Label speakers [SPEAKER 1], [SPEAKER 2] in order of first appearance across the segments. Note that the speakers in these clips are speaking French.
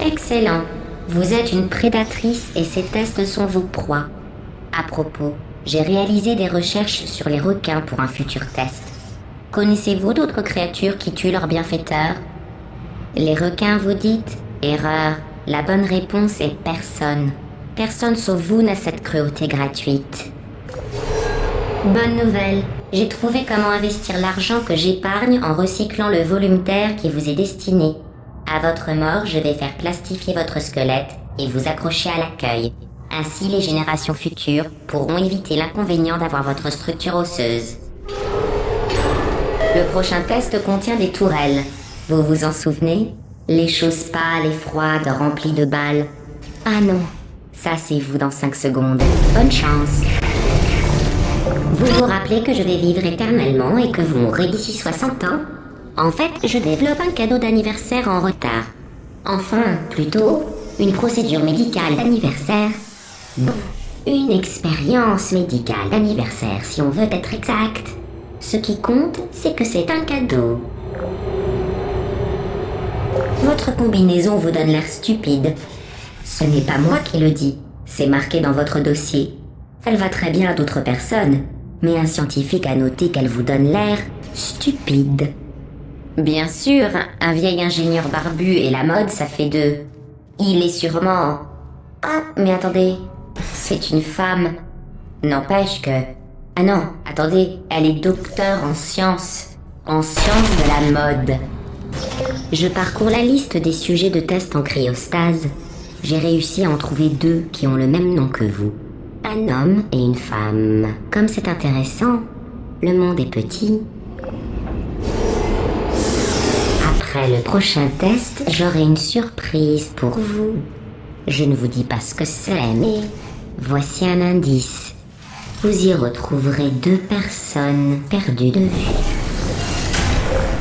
[SPEAKER 1] Excellent. Vous êtes une prédatrice et ces tests sont vos proies. À propos, j'ai réalisé des recherches sur les requins pour un futur test. Connaissez-vous d'autres créatures qui tuent leurs bienfaiteurs? Les requins, vous dites? Erreur. La bonne réponse est personne. Personne sauf vous n'a cette cruauté gratuite. Bonne nouvelle. J'ai trouvé comment investir l'argent que j'épargne en recyclant le volume d'air qui vous est destiné. À votre mort, je vais faire plastifier votre squelette et vous accrocher à l'accueil. Ainsi, les générations futures pourront éviter l'inconvénient d'avoir votre structure osseuse. Le prochain test contient des tourelles. Vous vous en souvenez? Les choses pâles et froides remplies de balles. Ah non, ça c'est vous dans 5 secondes. Bonne chance. Vous vous rappelez que je vais vivre éternellement et que vous mourrez d'ici 60 ans? En fait, je développe un cadeau d'anniversaire en retard. Enfin, plutôt, une procédure médicale d'anniversaire. Bon, une expérience médicale d'anniversaire si on veut être exact. Ce qui compte, c'est que c'est un cadeau. Votre combinaison vous donne l'air stupide. Ce n'est pas moi qui le dis, c'est marqué dans votre dossier. Elle va très bien à d'autres personnes, mais un scientifique a noté qu'elle vous donne l'air stupide. Bien sûr, un vieil ingénieur barbu et la mode, ça fait deux. Il est sûrement... Ah, mais attendez, c'est une femme. N'empêche que... Ah non, attendez, elle est docteure en sciences de la mode. Je parcours la liste des sujets de test en cryostase. J'ai réussi à en trouver 2 qui ont le même nom que vous. Un homme et une femme. Comme c'est intéressant, le monde est petit. Après le prochain test, j'aurai une surprise pour vous. Je ne vous dis pas ce que c'est, mais voici un indice. Vous y retrouverez 2 personnes perdues de vue.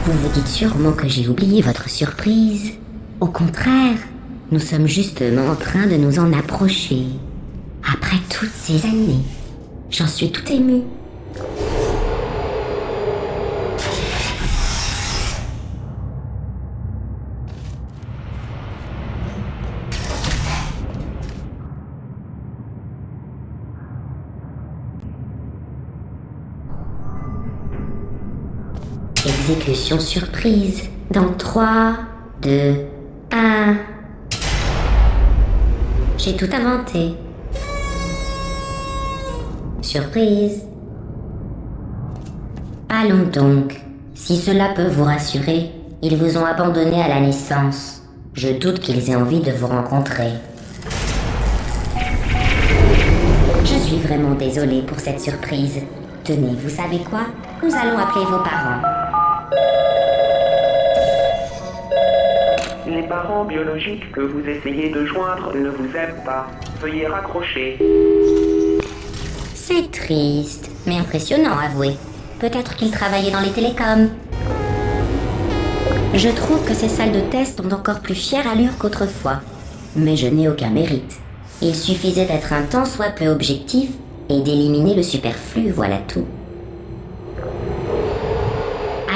[SPEAKER 1] Vous vous dites sûrement que j'ai oublié votre surprise. Au contraire, nous sommes justement en train de nous en approcher. Après toutes ces années, j'en suis tout émue. Exécution surprise dans 3, 2, 1. J'ai tout inventé. Surprise. Allons donc. Si cela peut vous rassurer, ils vous ont abandonné à la naissance. Je doute qu'ils aient envie de vous rencontrer. Je suis vraiment désolée pour cette surprise. Tenez, vous savez quoi? Nous allons appeler vos parents.
[SPEAKER 2] Les parents biologiques que vous essayez de joindre ne vous aiment pas. Veuillez raccrocher.
[SPEAKER 1] C'est triste, mais impressionnant, avouez. Peut-être qu'ils travaillaient dans les télécoms. Je trouve que ces salles de test ont encore plus fière allure qu'autrefois. Mais je n'ai aucun mérite. Il suffisait d'être un tant soit peu objectif et d'éliminer le superflu, voilà tout.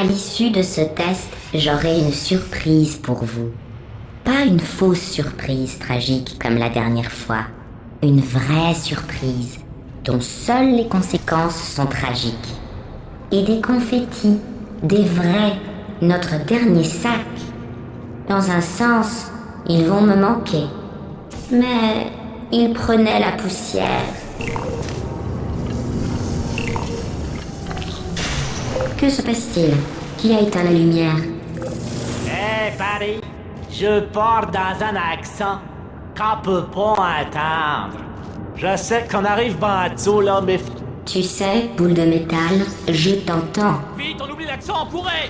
[SPEAKER 1] À l'issue de ce test, j'aurai une surprise pour vous. Pas une fausse surprise tragique comme la dernière fois. Une vraie surprise dont seules les conséquences sont tragiques. Et des confettis, des vrais, notre dernier sac. Dans un sens, ils vont me manquer. Mais ils prenaient la poussière. Que se passe-t-il? Qui a éteint la lumière?
[SPEAKER 3] Hé, Paris, je pars dans un accent qu'on peut pas entendre. Je sais qu'on arrive bientôt là, mais...
[SPEAKER 1] Tu sais, boule de métal, je t'entends.
[SPEAKER 3] Vite, on oublie l'accent, on pourrait!